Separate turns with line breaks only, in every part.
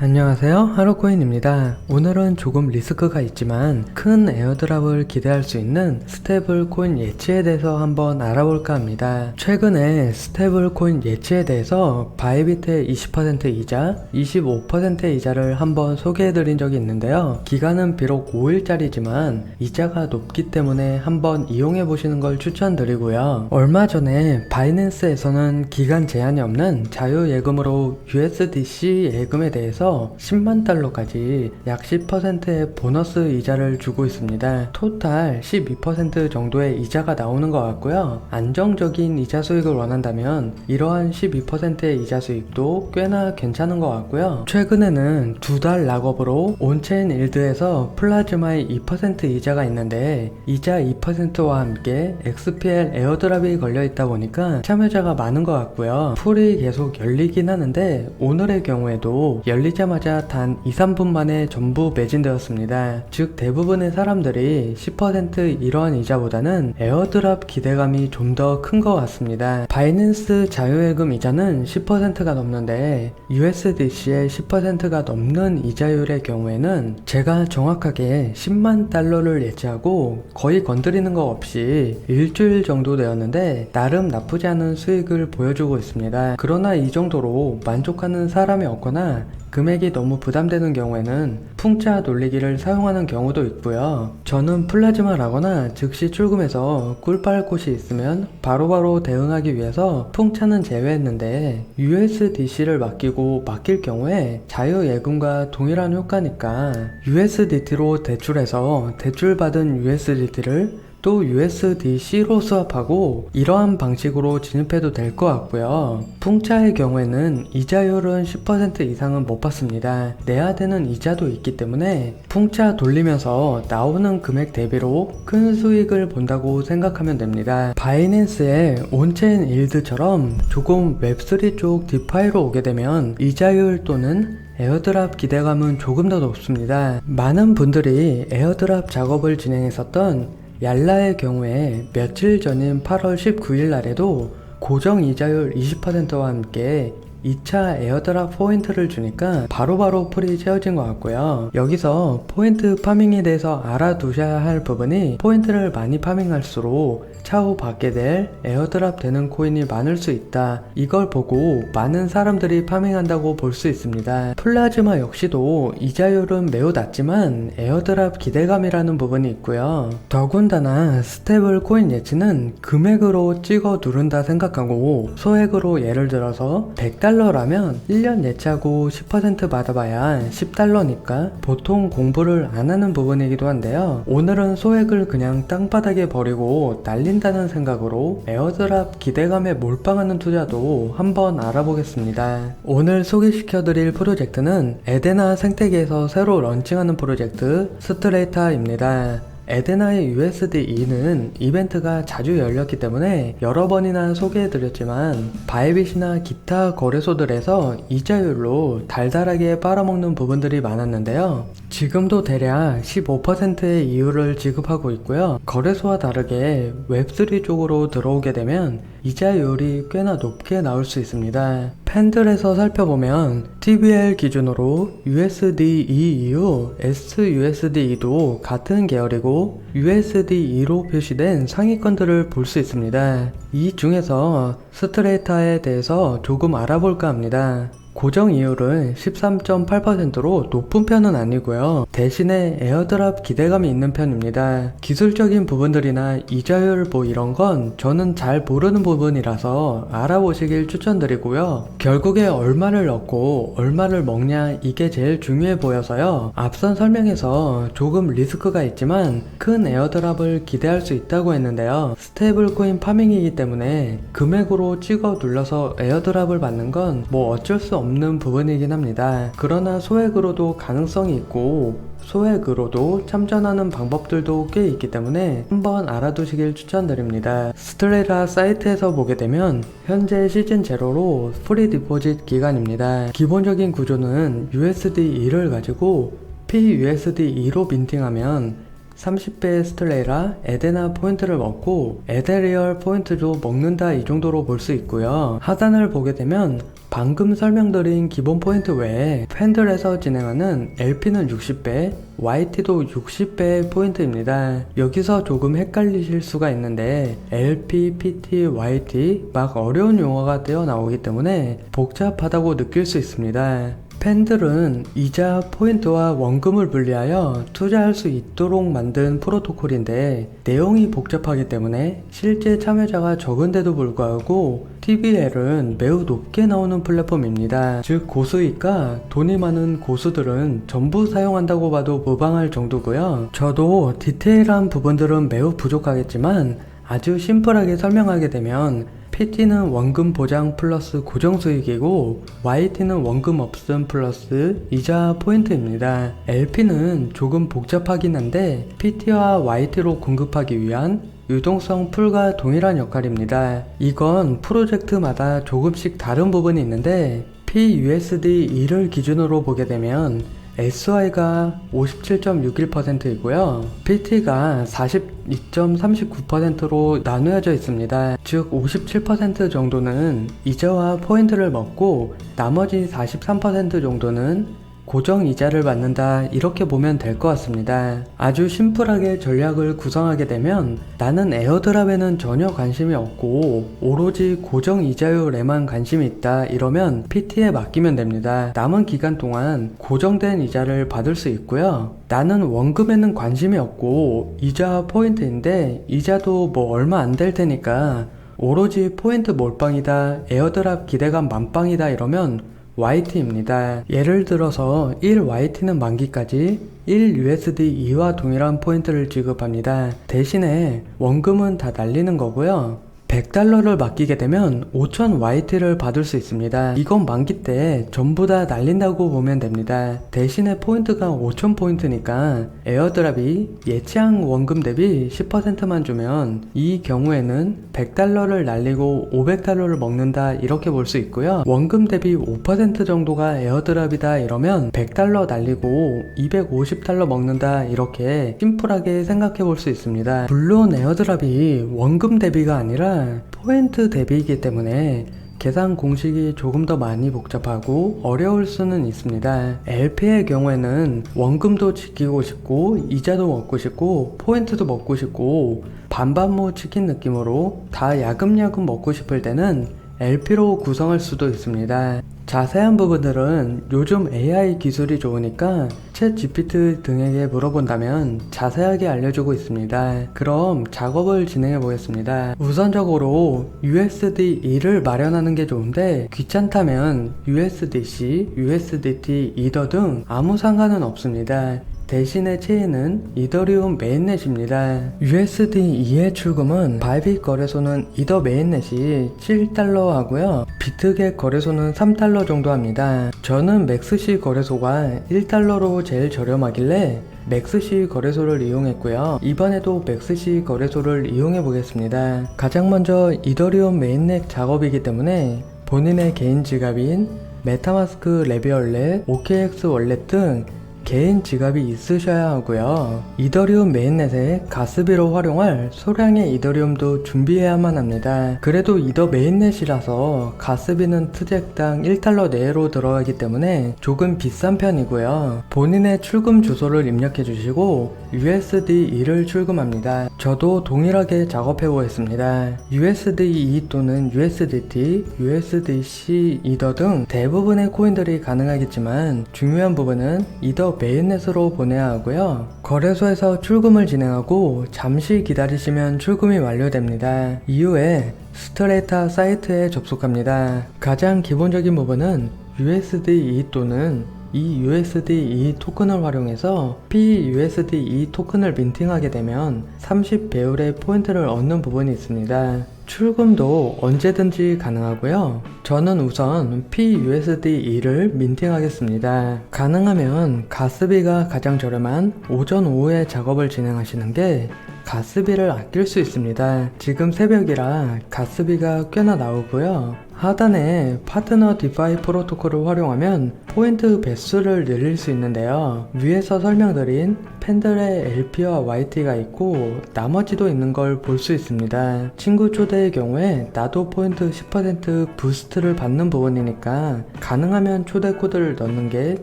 안녕하세요, 하루코인입니다. 오늘은 조금 리스크가 있지만 큰 에어드랍을 기대할 수 있는 스테이블 코인 예치에 대해서 한번 알아볼까 합니다. 최근에 스테이블 코인 예치에 대해서 바이비트의 20% 이자, 25% 이자를 한번 소개해드린 적이 있는데요. 기간은 비록 5일짜리지만 이자가 높기 때문에 한번 이용해보시는 걸 추천드리고요. 얼마 전에 바이낸스에서는 기간 제한이 없는 자유예금으로 USDC 예금에 대해서 10만 달러까지 약 10%의 보너스 이자를 주고 있습니다. 토탈 12% 정도의 이자가 나오는 것 같고요. 안정적인 이자 수익을 원한다면 이러한 12%의 이자 수익도 꽤나 괜찮은 것 같고요. 최근에는 두 달 락업으로 온체인 일드에서 플라즈마의 2% 이자가 있는데 이자 2%와 함께 XPL 에어드랍이 걸려있다 보니까 참여자가 많은 것 같고요. 풀이 계속 열리긴 하는데 오늘의 경우에도 열리자마자 단 2-3분 만에 전부 매진되었습니다. 즉 대부분의 사람들이 10% 이러한 이자보다는 에어드랍 기대감이 좀 더 큰 것 같습니다. 바이낸스 자유예금 이자는 10%가 넘는데 USDC의 10%가 넘는 이자율의 경우에는 제가 정확하게 10만 달러를 예치하고 거의 건드리는 거 없이 일주일 정도 되었는데 나름 나쁘지 않은 수익을 보여주고 있습니다. 그러나 이 정도로 만족하는 사람이 없거나 금액이 너무 부담되는 경우에는 풍차 돌리기를 사용하는 경우도 있고요. 저는 플라즈마라거나 즉시 출금해서 꿀빨 곳이 있으면 바로바로 대응하기 위해서 풍차는 제외했는데 USDC를 맡길 경우에 자유예금과 동일한 효과니까 USDT로 대출해서 대출받은 USDT를 또 USDC로 수합하고 이러한 방식으로 진입해도 될 것 같고요. 풍차의 경우에는 이자율은 10% 이상은 못 받습니다. 내야 되는 이자도 있기 때문에 풍차 돌리면서 나오는 금액 대비로 큰 수익을 본다고 생각하면 됩니다. 바이낸스의 온체인 일드처럼 조금 웹3 쪽 디파이로 오게 되면 이자율 또는 에어드랍 기대감은 조금 더 높습니다. 많은 분들이 에어드랍 작업을 진행했었던 얄라의 경우에 며칠 전인 8월 19일 날에도 고정 이자율 20%와 함께 2차 에어드랍 포인트를 주니까 바로바로 풀이 채워진 것 같고요. 여기서 포인트 파밍에 대해서 알아두셔야 할 부분이 포인트를 많이 파밍할수록 차후 받게 될 에어드랍 되는 코인이 많을 수 있다. 이걸 보고 많은 사람들이 파밍한다고 볼 수 있습니다. 플라즈마 역시도 이자율은 매우 낮지만 에어드랍 기대감이라는 부분이 있고요. 더군다나 스테이블 코인 예치는 금액으로 찍어 누른다 생각하고 소액으로 예를 들어서 100달러라면 1년 예치하고 10% 받아봐야 10달러니까 보통 공부를 안 하는 부분이기도 한데요. 오늘은 소액을 그냥 땅바닥에 버리고 날린다는 생각으로 에어드랍 기대감에 몰빵하는 투자도 한번 알아보겠습니다. 오늘 소개시켜드릴 프로젝트는 에데나 생태계에서 새로 런칭하는 프로젝트 스트레이타입니다. 에데나의 USD2는 이벤트가 자주 열렸기 때문에 여러 번이나 소개해드렸지만 바이빗이나 기타 거래소들에서 이자율로 달달하게 빨아먹는 부분들이 많았는데요. 지금도 대략 15%의 이율을 지급하고 있고요. 거래소와 다르게 웹3 쪽으로 들어오게 되면 이자율이 꽤나 높게 나올 수 있습니다. 팬들에서 살펴보면 TBL 기준으로 USD2 이후 SUSD2도 같은 계열이고 USD2로 표시된 상위권들을 볼 수 있습니다. 이 중에서 스트레이타에 대해서 조금 알아볼까 합니다. 고정 이율은 13.8%로 높은 편은 아니고요. 대신에 에어드랍 기대감이 있는 편입니다. 기술적인 부분들이나 이자율 이런 건 저는 잘 모르는 부분이라서 알아보시길 추천드리고요. 결국에 얼마를 넣고 얼마를 먹냐 이게 제일 중요해 보여서요. 앞선 설명에서 조금 리스크가 있지만 큰 에어드랍을 기대할 수 있다고 했는데요. 스테이블 코인 파밍이기 때문에 금액으로 찍어 눌러서 에어드랍을 받는 건 뭐 어쩔 수 없는 부분이긴 합니다. 그러나 소액으로도 가능성이 있고 소액으로도 참전하는 방법들도 꽤 있기 때문에 한번 알아두시길 추천드립니다. 스트레이타 사이트에서 보게 되면 현재 시즌 제로로 프리 디포짓 기간입니다. 기본적인 구조는 USD2를 가지고 PUSD2로 민팅하면 30배의 스트레이라 에데나 포인트를 먹고 에데리얼 포인트도 먹는다 이 정도로 볼 수 있고요. 하단을 보게 되면 방금 설명드린 기본 포인트 외에 팬들에서 진행하는 LP는 60배, YT도 60배의 포인트입니다. 여기서 조금 헷갈리실 수가 있는데 LP, PT, YT 막 어려운 용어가 떼어 나오기 때문에 복잡하다고 느낄 수 있습니다. 팬들은 이자, 포인트와 원금을 분리하여 투자할 수 있도록 만든 프로토콜인데 내용이 복잡하기 때문에 실제 참여자가 적은데도 불구하고 TVL은 매우 높게 나오는 플랫폼입니다. 즉 고수익과 돈이 많은 고수들은 전부 사용한다고 봐도 무방할 정도고요. 저도 디테일한 부분들은 매우 부족하겠지만 아주 심플하게 설명하게 되면 PT는 원금 보장 플러스 고정수익이고 YT는 원금 없음 플러스 이자 포인트입니다. LP는 조금 복잡하긴 한데 PT와 YT로 공급하기 위한 유동성 풀과 동일한 역할입니다. 이건 프로젝트마다 조금씩 다른 부분이 있는데 PUSD2를 기준으로 보게 되면 SY가 57.61%이고요. PT가 42.39%로 나누어져 있습니다. 즉 57% 정도는 이자와 포인트를 먹고 나머지 43% 정도는 고정 이자를 받는다, 이렇게 보면 될 것 같습니다. 아주 심플하게 전략을 구성하게 되면 나는 에어드랍에는 전혀 관심이 없고 오로지 고정 이자율에만 관심이 있다 이러면 PT에 맡기면 됩니다. 남은 기간 동안 고정된 이자를 받을 수 있고요. 나는 원금에는 관심이 없고 이자 포인트인데 이자도 뭐 얼마 안 될 테니까 오로지 포인트 몰빵이다, 에어드랍 기대감 만빵이다 이러면 YT입니다. 예를 들어서 1YT는 만기까지 1USD2와 동일한 포인트를 지급합니다. 대신에 원금은 다 날리는 거고요. $100를 맡기게 되면 5000YT를 받을 수 있습니다. 이건 만기 때 전부 다 날린다고 보면 됩니다. 대신에 포인트가 5000포인트니까 에어드랍이 예치한 원금 대비 10%만 주면 이 경우에는 $100를 날리고 $500를 먹는다, 이렇게 볼 수 있고요. 원금 대비 5% 정도가 에어드랍이다 이러면 $100 날리고 $250 먹는다, 이렇게 심플하게 생각해 볼 수 있습니다. 물론 에어드랍이 원금 대비가 아니라 포인트 대비이기 때문에 계산 공식이 조금 더 많이 복잡하고 어려울 수는 있습니다. LP의 경우에는 원금도 지키고 싶고 이자도 먹고 싶고 포인트도 먹고 싶고 반반모 치킨 느낌으로 다 야금야금 먹고 싶을 때는 LP로 구성할 수도 있습니다. 자세한 부분들은 요즘 AI 기술이 좋으니까 챗 GPT 등에게 물어본다면 자세하게 알려주고 있습니다. 그럼 작업을 진행해 보겠습니다. 우선적으로 USD2를 마련하는 게 좋은데 귀찮다면 USDC, USDT, 이더 등 아무 상관은 없습니다. 대신에 체인은 이더리움 메인넷입니다. USD2의 출금은 바이빗 거래소는 이더 메인넷이 $7 하고요. 비트겟 거래소는 $3 정도 합니다. 저는 맥스시 거래소가 $1로 제일 저렴하길래 맥스시 거래소를 이용했고요. 이번에도 맥스시 거래소를 이용해 보겠습니다. 가장 먼저 이더리움 메인넷 작업이기 때문에 본인의 개인 지갑인 메타마스크 레비얼렛, OKX 월렛 등 개인 지갑이 있으셔야 하고요. 이더리움 메인넷에 가스비로 활용할 소량의 이더리움도 준비해야만 합니다. 그래도 이더 메인넷이라서 가스비는 트잭당 $1 내로 들어가기 때문에 조금 비싼 편이고요. 본인의 출금 주소를 입력해 주시고 USD2를 출금합니다. 저도 동일하게 작업해 보겠습니다. USD2 또는 USDT, USDC, 이더 등 대부분의 코인들이 가능하겠지만 중요한 부분은 이더 메인넷으로 보내야 하고요. 거래소에서 출금을 진행하고 잠시 기다리시면 출금이 완료됩니다. 이후에 스트레이타 사이트에 접속합니다. 가장 기본적인 부분은 USD2 또는 이 USD2 토큰을 활용해서 PUSD2 토큰을 민팅하게 되면 30배율의 포인트를 얻는 부분이 있습니다. 출금도 언제든지 가능하고요. 저는 우선 PUSD2를 민팅하겠습니다. 가능하면 가스비가 가장 저렴한 오전 오후에 작업을 진행하시는 게 가스비를 아낄 수 있습니다. 지금 새벽이라 가스비가 꽤나 나오고요. 하단에 파트너 디파이 프로토콜을 활용하면 포인트 배수를 늘릴 수 있는데요. 위에서 설명드린 팬들의 LP와 YT가 있고 나머지도 있는 걸 볼 수 있습니다. 친구 초대의 경우에 나도 포인트 10% 부스트를 받는 부분이니까 가능하면 초대 코드를 넣는 게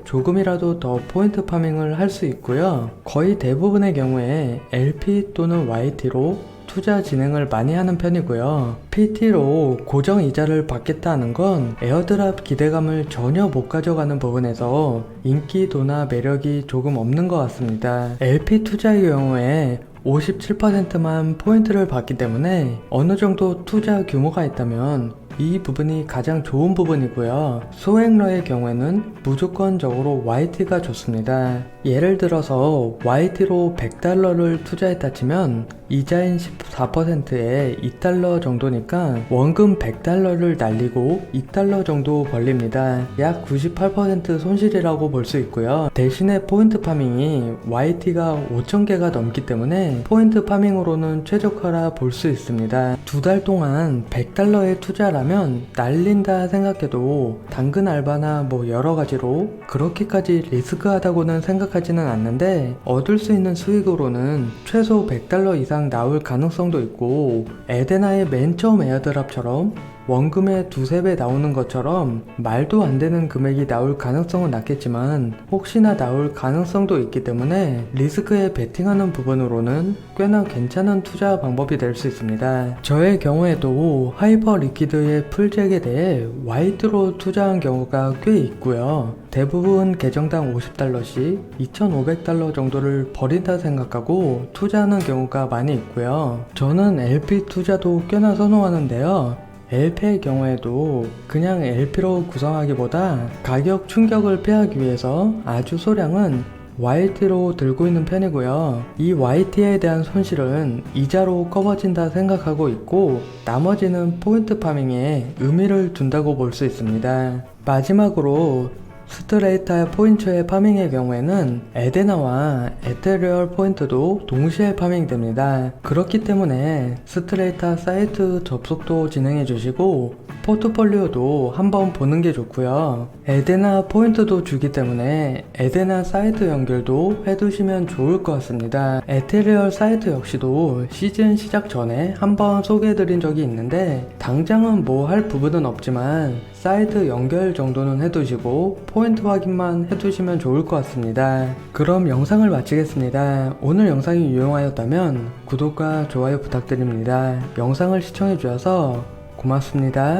조금이라도 더 포인트 파밍을 할 수 있고요. 거의 대부분의 경우에 LP 또는 YT로 투자 진행을 많이 하는 편이고요. PT로 고정 이자를 받겠다는 건 에어드랍 기대감을 전혀 못 가져가는 부분에서 인기도나 매력이 조금 없는 것 같습니다. LP 투자의 경우에 57%만 포인트를 받기 때문에 어느 정도 투자 규모가 있다면 이 부분이 가장 좋은 부분이고요. 소액러의 경우에는 무조건적으로 YT가 좋습니다. 예를 들어서 YT로 $100를 투자했다 치면 이자인 14%에 $2 정도니까 원금 $100를 날리고 $2 정도 벌립니다. 약 98% 손실이라고 볼 수 있고요. 대신에 포인트 파밍이 YT가 5,000개가 넘기 때문에 포인트 파밍으로는 최적화라 볼 수 있습니다. 2달 동안 $100의 투자라면 날린다 생각해도 당근 알바나 뭐 여러가지로 그렇게까지 리스크하다고는 생각하지는 않는데 얻을 수 있는 수익으로는 최소 $100 이상 나올 가능성도 있고 에데나의 맨 처음 에어드랍처럼 원금의 2~3배 나오는 것처럼 말도 안 되는 금액이 나올 가능성은 낮겠지만 혹시나 나올 가능성도 있기 때문에 리스크에 베팅하는 부분으로는 꽤나 괜찮은 투자 방법이 될 수 있습니다. 저의 경우에도 하이퍼 리퀴드의 풀잭에 대해 YT로 투자한 경우가 꽤 있고요. 대부분 계정당 $50씩 2,500달러 정도를 버린다 생각하고 투자하는 경우가 많이 있고요. 저는 LP 투자도 꽤나 선호하는데요. LP의 경우에도 그냥 LP로 구성하기보다 가격 충격을 피하기 위해서 아주 소량은 YT로 들고 있는 편이고요. 이 YT에 대한 손실은 이자로 커버진다 생각하고 있고 나머지는 포인트 파밍에 의미를 둔다고 볼 수 있습니다. 마지막으로 스트레이타 포인트의 파밍의 경우에는 에데나와 에테리얼 포인트도 동시에 파밍됩니다. 그렇기 때문에 스트레이타 사이트 접속도 진행해 주시고 포트폴리오도 한번 보는 게 좋고요. 에데나 포인트도 주기 때문에 에데나 사이트 연결도 해두시면 좋을 것 같습니다. 에테리얼 사이트 역시도 시즌 시작 전에 한번 소개해드린 적이 있는데 당장은 뭐 할 부분은 없지만 사이트 연결 정도는 해두시고 포인트 확인만 해두시면 좋을 것 같습니다. 그럼 영상을 마치겠습니다. 오늘 영상이 유용하였다면 구독과 좋아요 부탁드립니다. 영상을 시청해주셔서 고맙습니다.